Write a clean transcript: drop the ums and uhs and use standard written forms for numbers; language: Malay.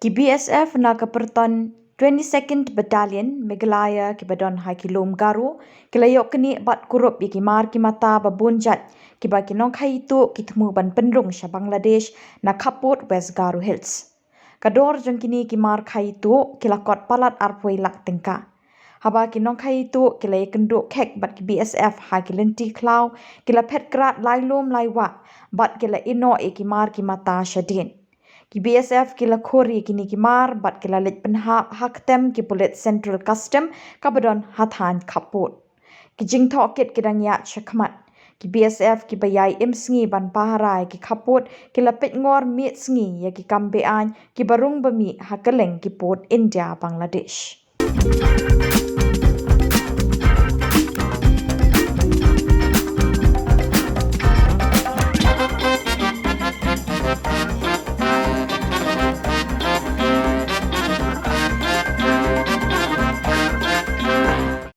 Ki BSF na kaperton 22nd Battalion Meghalaya ki badon hai ki lom garu ki layok kini bat kurup ki mar ki mata babunjat ki ba ki nong khai tu ki thmu ban penrung sha Bangladesh na Kaput West Garu Hills. Kador jong kini ki mar khai tu ki lakot palat arpoi lak tingka. Haba ki nong khai tu ki lay kenduk kek bat ki BSF ha ki lenti klau ki la pet krat lai lom lai wa bat ki la ino ki mar ki mata shadin. Ki BSF ki la khori kini ki mar bat ki la lit penha haktem ki Pulit Central Custom kabadon hathan Kaput. Ki jingtho kit ki dang ya chakmat. Ki BSF ki bayai imsngi ban paharai ki Kaput ki la pet ngor mit sngi ya ki kambean ki barung bami hakaleng ki Port India Bangladesh.